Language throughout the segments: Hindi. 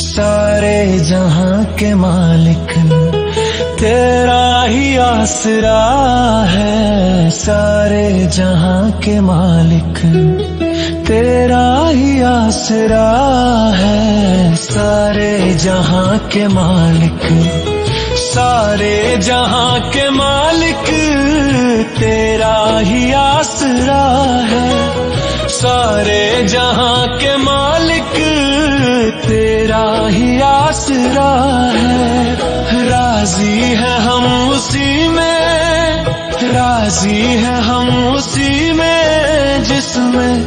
सारे जहां के मालिक तेरा ही आसरा है, सारे जहां के मालिक तेरा ही आसरा है, सारे जहां के मालिक, सारे जहां के मालिक तेरा ही आसरा है, सारे जहां के मालिक तेरा ही आसरा है। राजी है हम उसी में, राजी है हम उसी में जिसमें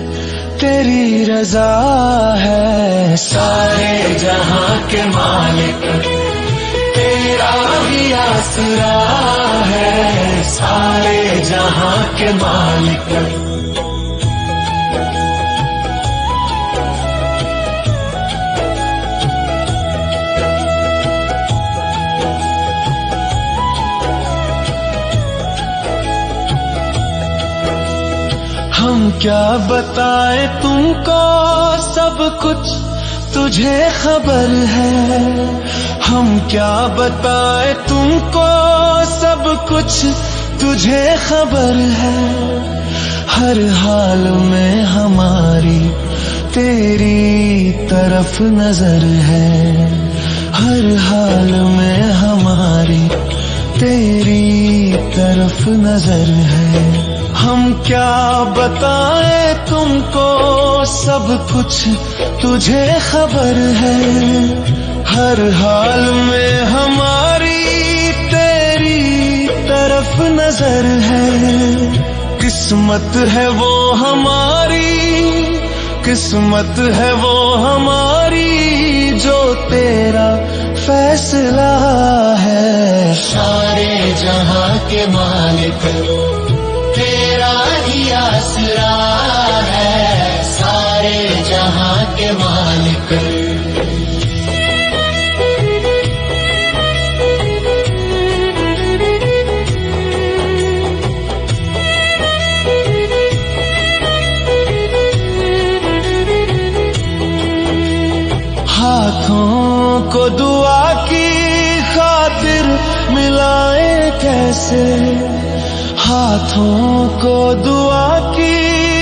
तेरी रजा है। सारे जहां के मालिक तेरा ही आसरा है, सारे जहां के मालिक। हम क्या बताएं तुमको, सब कुछ तुझे खबर है। हम क्या बताएं तुमको, सब कुछ तुझे खबर है। हर हाल में हमारी तेरी तरफ नजर है, हर हाल में हमारी तेरी तरफ नजर है। हम क्या बताएं तुमको, सब कुछ तुझे खबर है। हर हाल में हमारी तेरी तरफ नजर है। किस्मत है वो हमारी, किस्मत है वो हमारी, जो तेरा फैसला है। सारे जहां के मालिक तेरा ही आसरा है, सारे जहां के मालिक। हाथों को दुआ की खातिर मिलाए कैसे, हाथों को दुआ की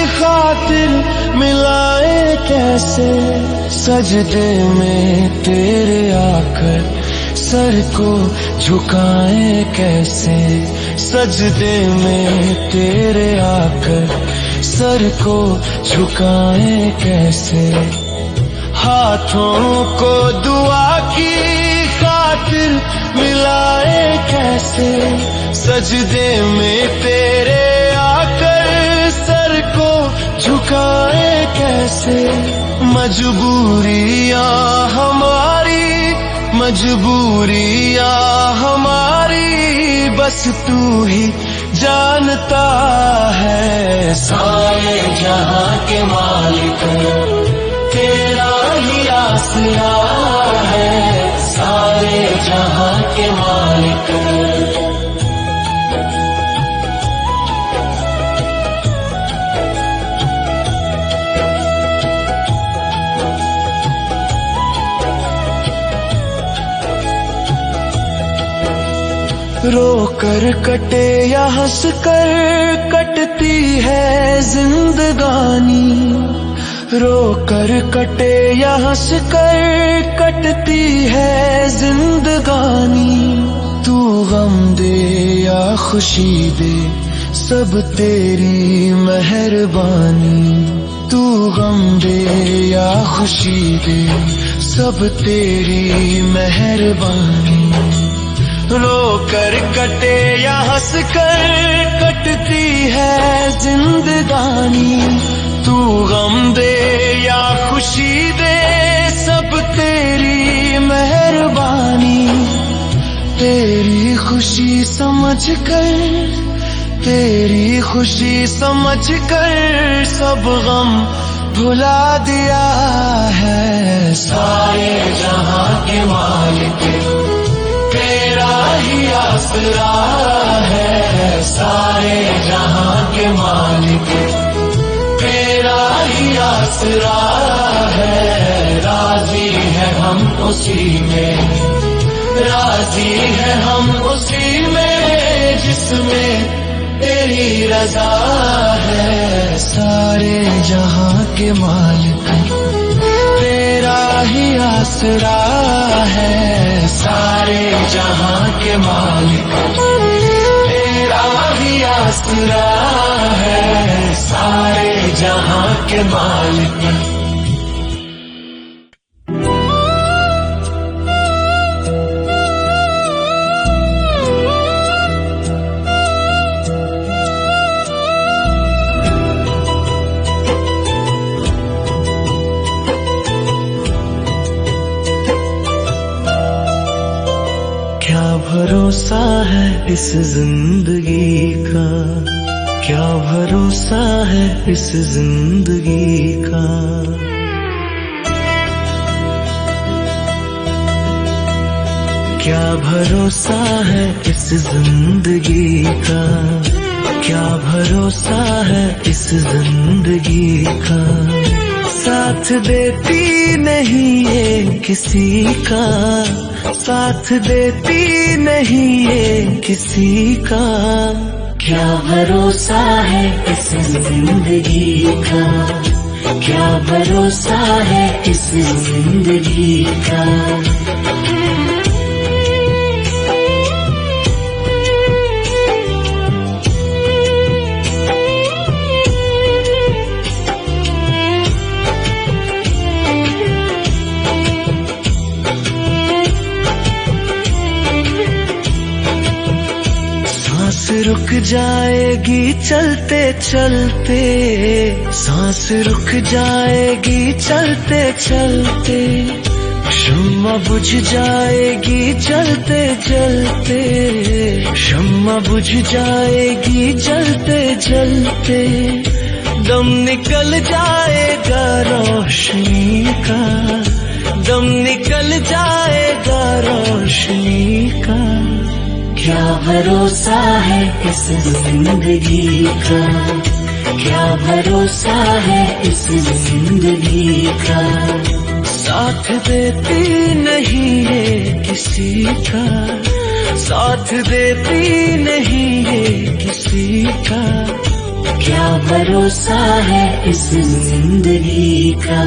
खातिर मिलाए कैसे। सजदे में तेरे आकर सर को झुकाए कैसे, सजदे में तेरे आकर सर को झुकाए कैसे। हाथों को दुआ की खातिर मिलाए कैसे, सजदे में तेरे आकर सर को झुकाए कैसे। मजबूरियां हमारी, मजबूरियां हमारी, बस तू ही जानता है। सारे जहां के मालिक तेरा ही आसरा है, सारे जहां के मालिक। रोकर कटे या हंस कर कटती है जिंदगानी, रोकर कटे या हंस कर कटती है जिंदगानी। तू गम दे या खुशी दे, सब तेरी मेहरबानी। तू गम दे या खुशी दे, सब तेरी मेहरबानी। रोकर कटे या हंस कर कटती है जिंदगानी। तू गम दे या खुशी दे, सब तेरी मेहरबानी। तेरी खुशी समझ कर, तेरी खुशी समझ कर सब गम भुला दिया है। सारे जहां के आसरा है सारे जहां के मालिक, तेरा ही आसरा है, राजी है हम उसी में, राजी है हम उसी में जिसमें तेरी रजा है। सारे जहां के मालिक तेरा ही आसरा है, सारे जहां के मालिक तेरा ही आसरा है, सारे जहां के मालिक। क्या भरोसा है इस जिंदगी का, क्या भरोसा है इस जिंदगी का। क्या भरोसा है इस जिंदगी का, क्या भरोसा है इस जिंदगी का। साथ देती नहीं ये किसी का, साथ देती नहीं ये किसी का। क्या भरोसा है इस जिंदगी का, क्या भरोसा है इस जिंदगी का। रुक जाएगी चलते चलते, सांस रुक जाएगी चलते चलते। शम्मा बुझ जाएगी जलते जलते, शम्मा बुझ जाएगी जलते जलते। दम निकल जाएगा रोशनी का, दम निकल जाएगा रोशनी का। क्या भरोसा है इस जिंदगी का, क्या भरोसा है इस जिंदगी का। साथ देती नहीं ये किसी का, साथ देती नहीं ये किसी का। क्या भरोसा है इस जिंदगी का।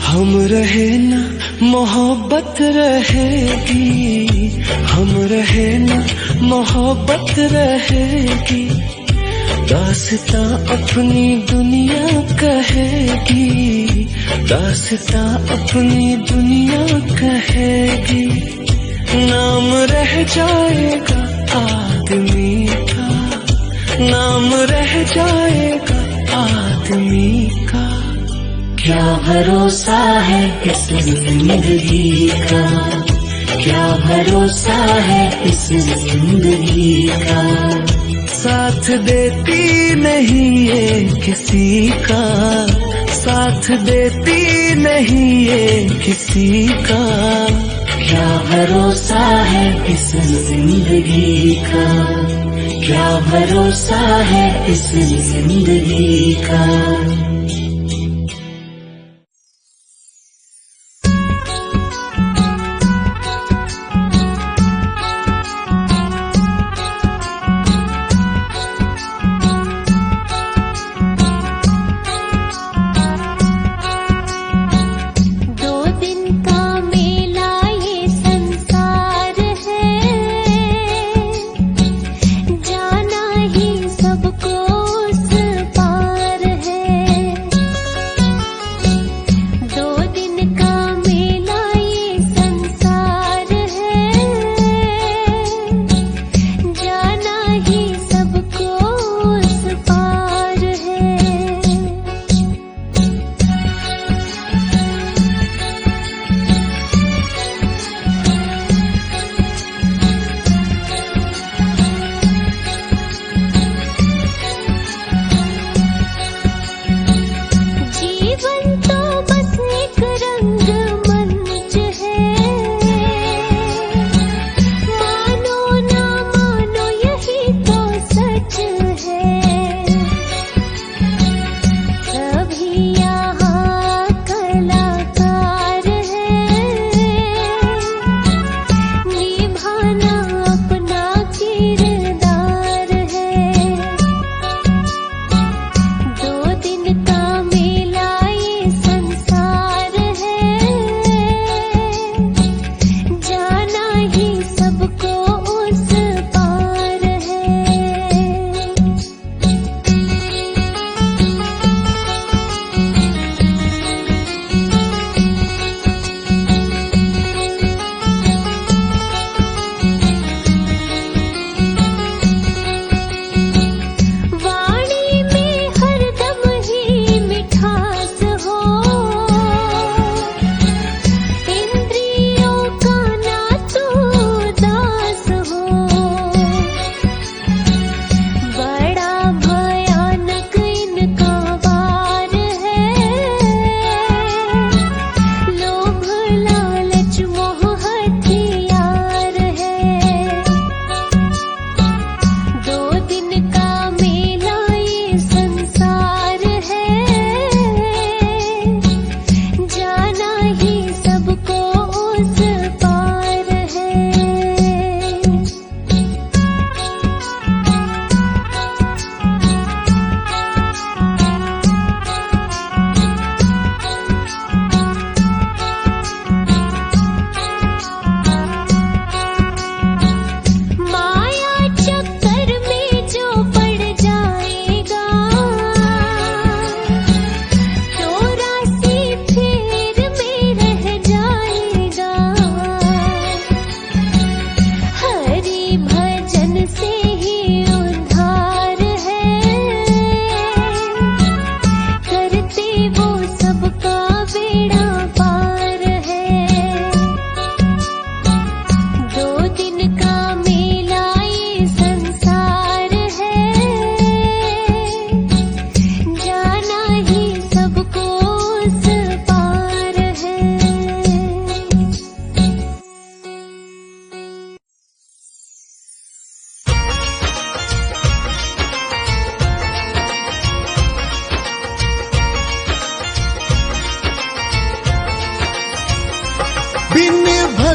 हम रहे ना मोहब्बत रहेगी, हम रहे ना मोहब्बत रहेगी। दास्तां अपनी दुनिया कहेगी, दास्तां अपनी दुनिया कहेगी। नाम रह जाएगा आदमी का, नाम रह जाएगा आदमी का। क्या भरोसा है इस जिंदगी का, क्या भरोसा है इस जिंदगी का। साथ देती नहीं ये किसी का, साथ देती नहीं ये किसी का। क्या भरोसा है इस जिंदगी का, क्या भरोसा है इस जिंदगी का। जाना ही सबको उस पार है।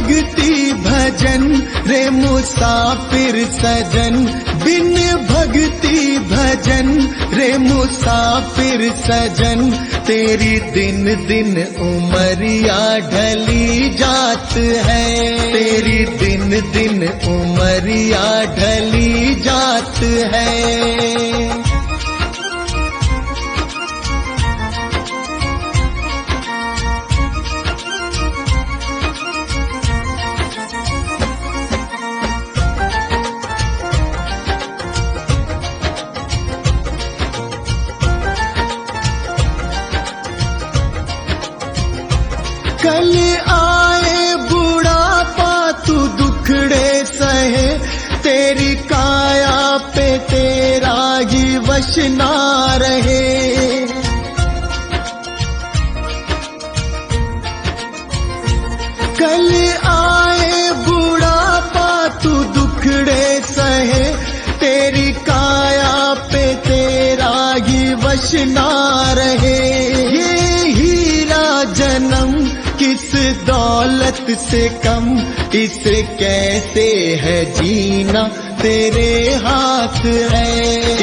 भक्ति भजन रे मुसाफिर सजन, बिन भक्ति भजन रे मुसाफिर सजन, तेरी दिन दिन उमरिया ढली जात है, तेरी दिन दिन उमरिया ढली जात है। कल आए बुढ़ापा तू दुखड़े सहे, तेरी काया पे तेरा ही वश ना रहे। कल आए बुढ़ापा तू दुखड़े सहे, तेरी काया पे तेरा ही वश ना रहे। ये हीरा जन्म किस दौलत से कम, इसे कैसे है जीना तेरे हाथ है,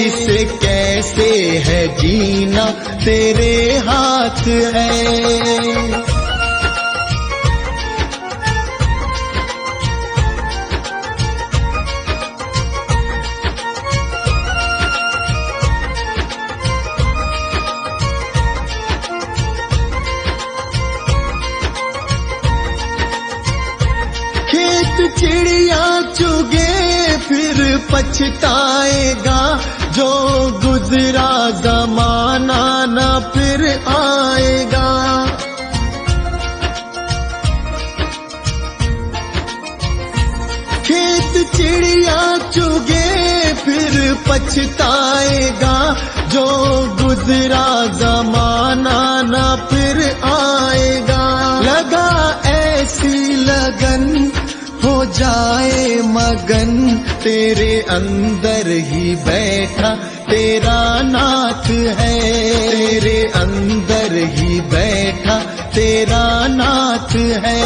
इसे कैसे है जीना तेरे हाथ है। चिड़िया चुगे फिर पछताएगा, जो गुजरा जमाना न फिर आएगा। खेत चिड़िया चुगे फिर पछताएगा, जो गुजरा जमाना न फिर आएगा। लगा ऐसी लगन हो जाए मगन, तेरे अंदर ही बैठा तेरा नाथ है, तेरे अंदर ही बैठा तेरा नाथ है।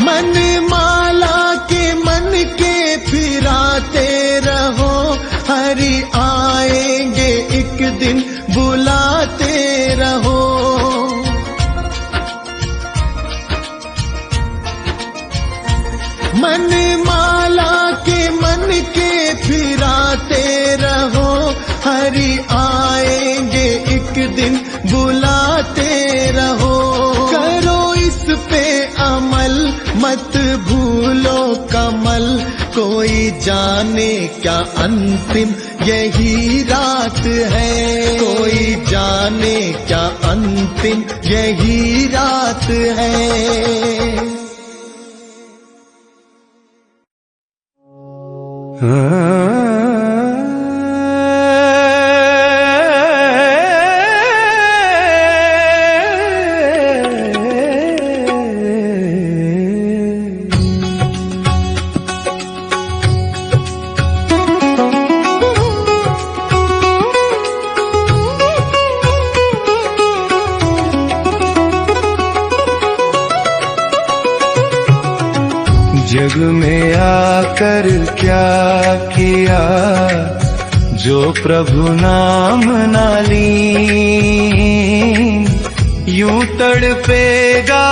मन माला के मन के फिराते रहो, हरि आएंगे एक दिन बुलाते रहो। मन माला के मन के फिराते रहो, हरि आएंगे एक दिन बुलाते रहो। करो इस पे अमल मत भूलो कमल, कोई जाने क्या अंतिम यही रात है, कोई जाने क्या अंतिम यही रात है। जग में आकर क्या किया, जो प्रभु नाम ना लीन, यूं तड़पेगा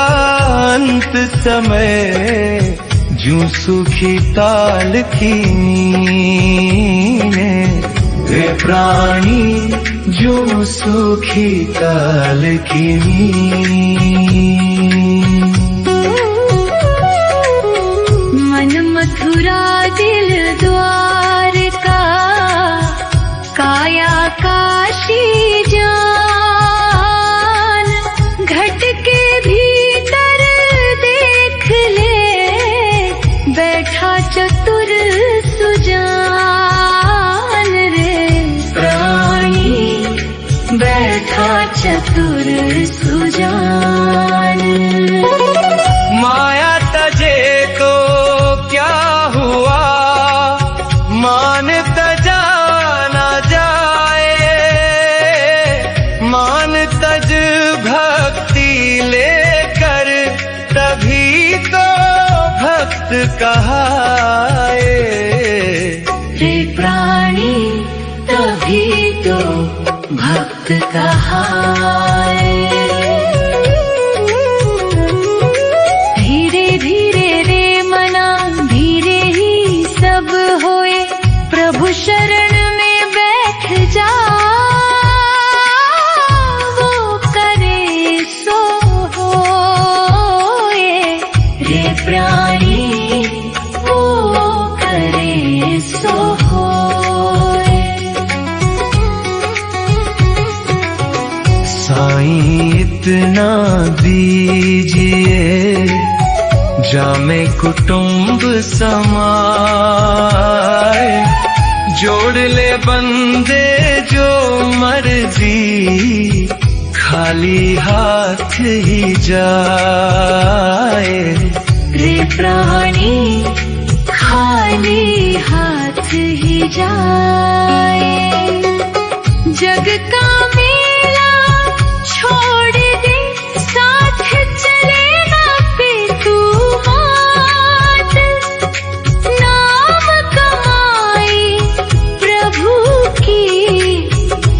अंत समय, जूं सूखी ताल की नींद। वे प्राणी जूं सूखी ताल की नींद। मथुरा दिल द्वारका, काया काशी जान, घट के भीतर देख ले, बैठा चतुर सुजान रे प्राणी, बैठा चतुर सुजान। माया तजे तो क्या हुआ, माया मान तजा ना जाए, मान तज भक्ति लेकर, तभी तो भक्त कहाए। रे प्राणी तभी तो भक्त कहाए। धीरे धीरे रे मना, धीरे ही सब होए, प्रभु शरण में बैठ जा, वो करे सो होए। रे प्राणी वो करे सो होए। साईं इतना दीजिए, जामे कुटुंब समाए, जोड़ ले बंदे जो मर्जी, खाली हाथ ही जाए। रे प्राणी खाली हाथ ही जाए। जग का मेला छोड़ दे, साथ चलेगा फिर तू हाथ। नाम कमाई प्रभु की,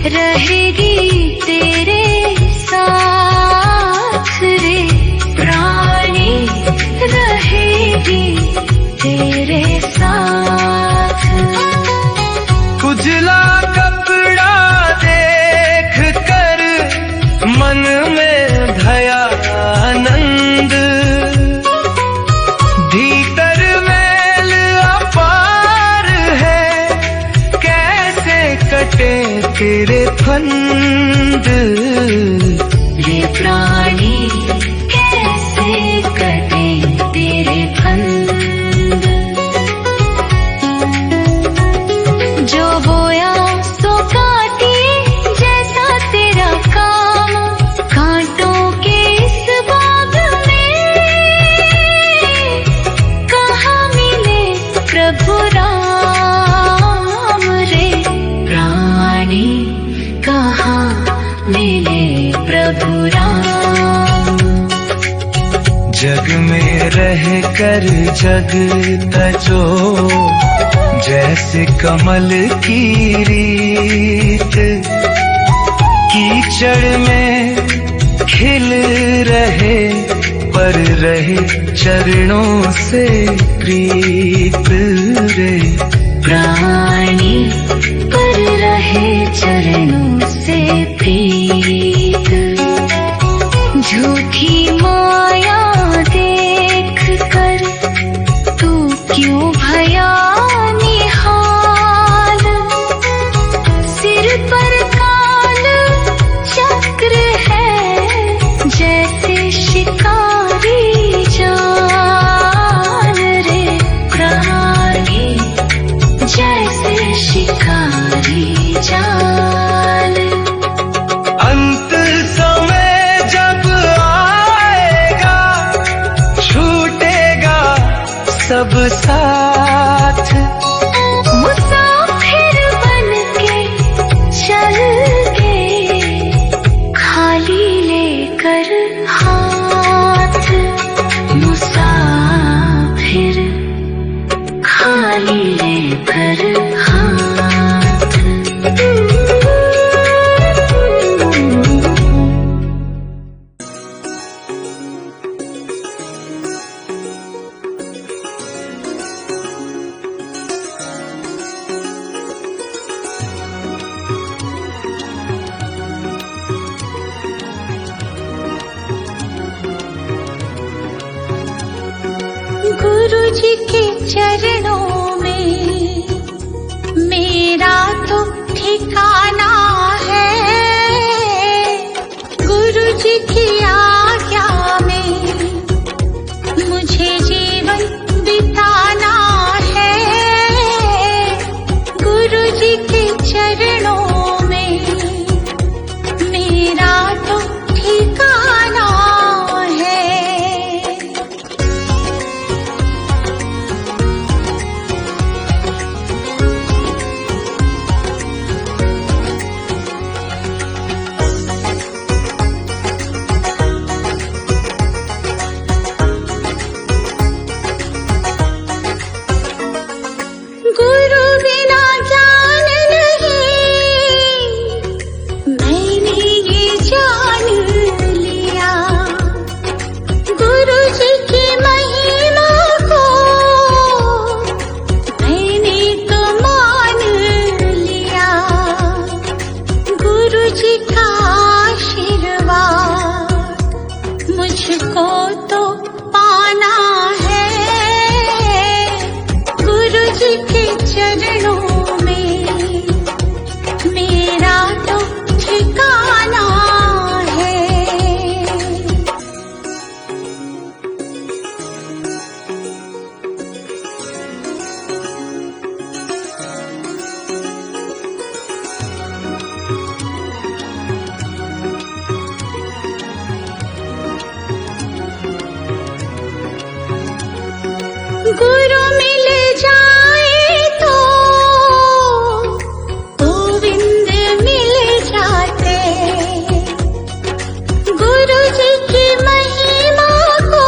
रहेगी तेरे साथ। रे प्राणी रहेगी तेरे साथ। उजला कपड़ा देख कर मन में भया आनंद, भीतर मैल अपार है, कैसे कटे तेरे फंद। रे प्राणी कैसे कटे तेरे फंद। जो बोया सो काटे, जैसा तेरा काम, कांटों के इस बाग में, कहाँ मिले प्रभु राम। रे प्राणी कहाँ मिले प्रभु राम। जग में रह कर जग तजो, जैसे कमल की रीत, कीचड़ में खिल रहे, पर रहे चरणों से प्रीत। रे प्राणी पर रहे चरणों से प्रीत। झूठी माया देख कर तू क्यों भया निहाल। सिर पर काल चक्र है, जैसे शिकारी जान। रे प्राणी जैसे शिकारी जान। अंत समय जब आएगा, छूटेगा सब साथ। मुसाफिर बन के चल के, खाली लेकर हाथ। मुसाफिर खाली लेकर हाथ। गुरु जी के चरणों में मेरा तो ठिकाना है। गुरु जी की आज्ञा में मुझे जीवन बिताना है। गुरु जी के चरणों में मेरा तो ठिकाना है। गुरु मिल जाए तो गोविंद मिल जाते। गुरु जी की महिमा को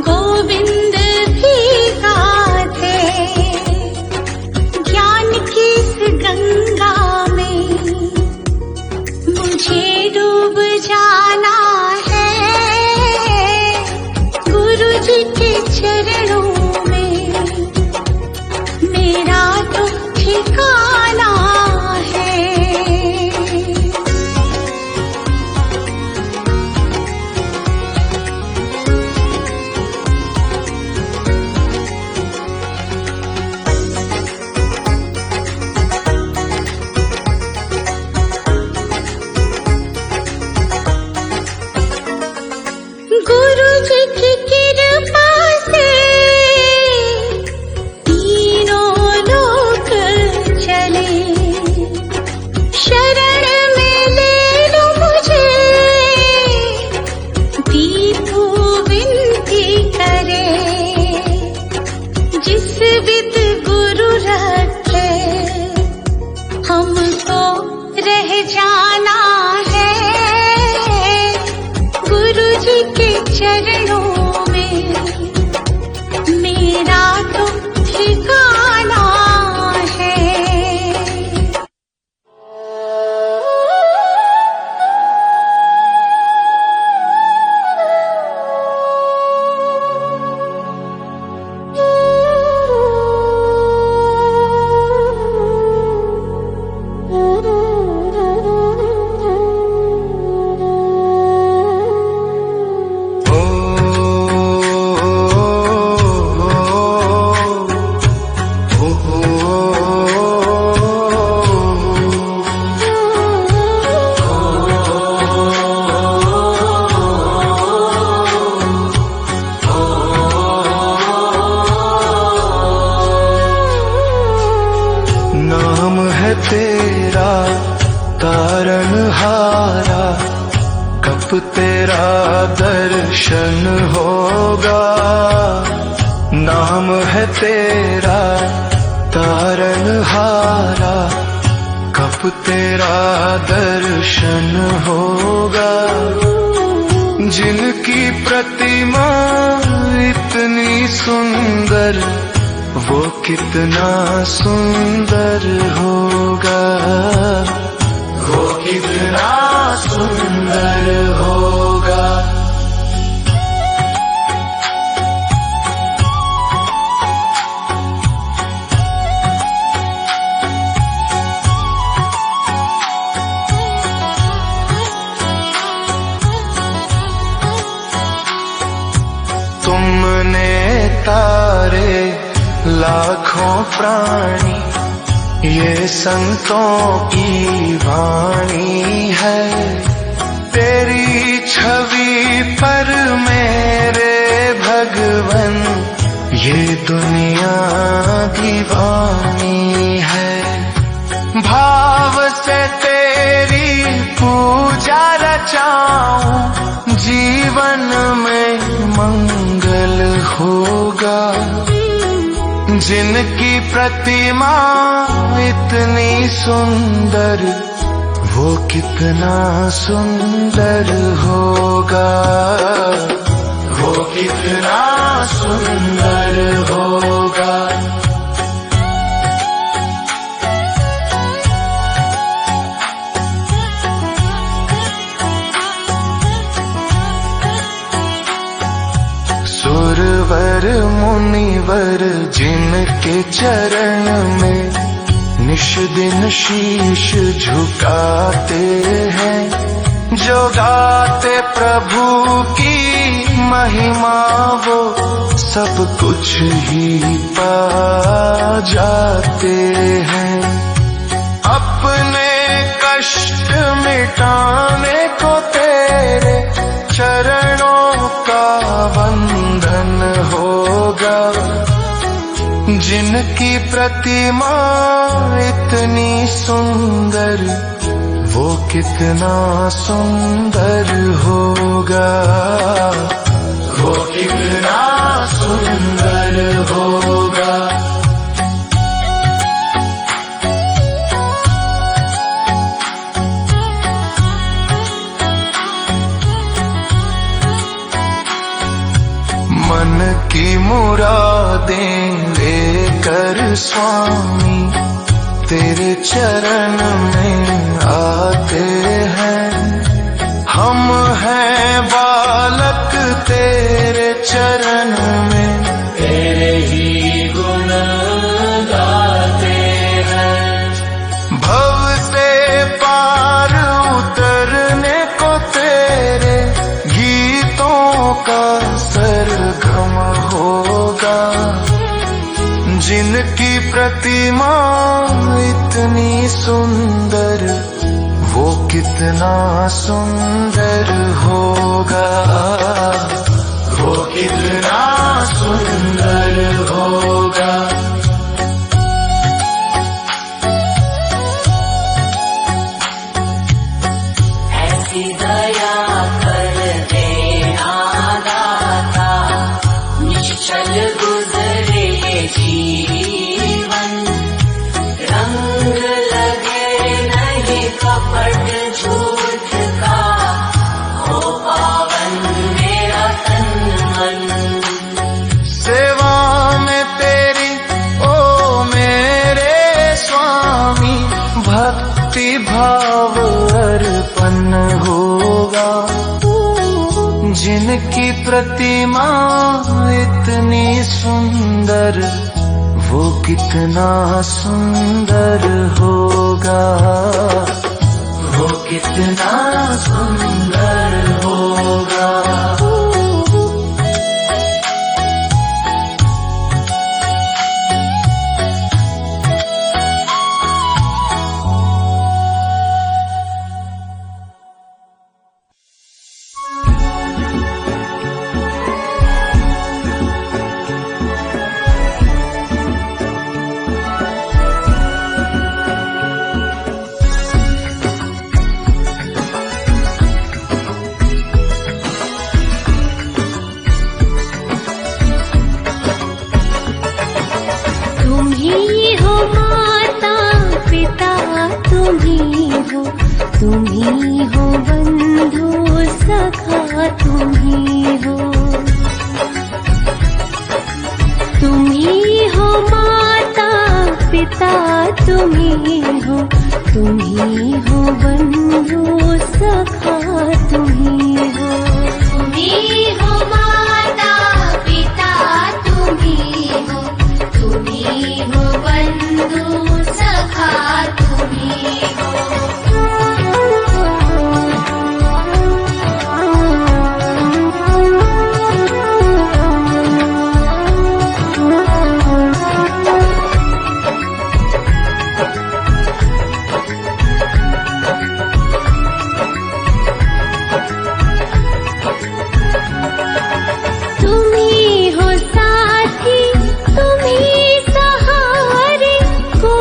गोविंद भी गाते। ज्ञान की इस गंगा में मुझे डूब जाना है। गुरु जी के चरणों में मेरा तो ठिकाना है। गुरु जी की कृपा से तीनों लोक चले। शरण में ले लो मुझे, दीपू विनती करे। जिस विद गुरु रखे हमको रह जाना है। गुरु जी के चरणों में मेरा तो ठिकाना है। नाम है तेरा तारनहारा, कब तेरा दर्शन होगा। नाम है तेरा तारनहारा, कब तेरा दर्शन होगा। जिनकी प्रतिमा इतनी सुंदर, वो कितना सुंदर होगा। वो कितना सुंदर होगा। तुमने तारे लाखों प्राणी, ये संतों की वाणी है। तेरी छवि पर मेरे भगवन, ये दुनिया दीवानी है। भाव से तेरी पूजा रचाऊं, जीवन में मंगल होगा। जिनकी प्रतिमा इतनी सुंदर, वो कितना सुंदर होगा। वो कितना सुंदर होगा। सुरवर मुनिवर जिनके चरण में निश दिन शीश झुकाते हैं, जो गाते प्रभु की महिमा, वो सब कुछ ही पा जाते हैं। अपने कष्ट मिटाने को तेरे चरणों का वंदन होगा। जिनकी प्रतिमा इतनी सुंदर, वो कितना सुंदर होगा। वो कितना सुंदर होगा। मन की मुरादें लेकर स्वामी तेरे चरण में आते हैं। हम हैं बालक तेरे चरण में, तेरे ही गुण गाते हैं। भव से पार उतरने को तेरे गीतों का सरगम होगा। जिनकी प्रतिमा इतनी सुंदर, वो कितना सुंदर होगा। वो कितना सुंदर होगा। ऐसी दया कर देना दाता, निश्चल गुजरे जीवन। रंग लगे नहीं कपट झूठ का, हो पावन मेरा तन मन। सेवा में तेरी ओ मेरे स्वामी, भक्ति भाव अर्पण होगा। जिनकी प्रतिमा इतनी सुंदर, वो कितना सुंदर होगा। वो कितना सुंदर होगा। तुम्ही हो बंधु सखा, तुम्ही हो माता पिता, तुम्ही हो बंधु सखा, तुम्ही हो माता पिता, तुम्ही हो बंधु सखा, तुम्ही हो। तुम्ही हो साथी, तुम्ही सहारे, को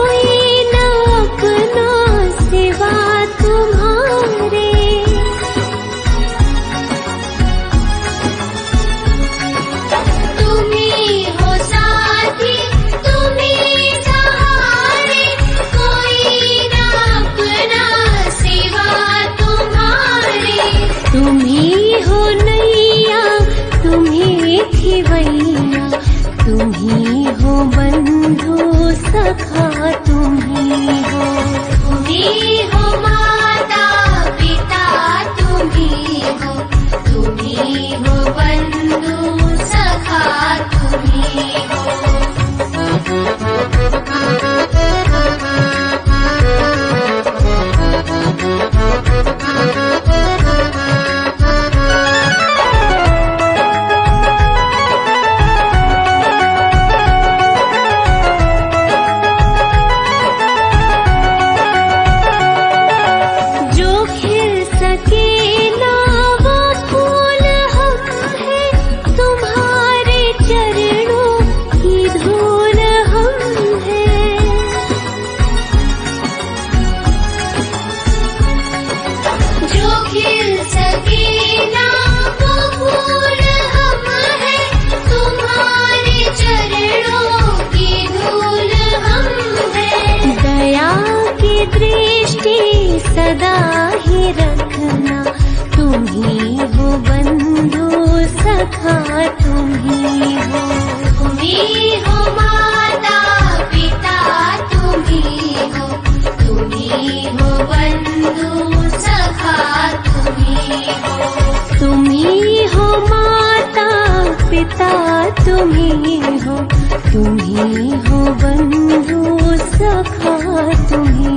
सदा ही रखना। तुम ही हो बंधु सखा, तुम ही हो। तुम ही हो माता पिता, तुम ही हो। तुम ही हो बंधु सखा, तुम ही हो। तुम ही हो माता पिता, तुम ही हो। तुम ही हो बंधु सखा, तुम ही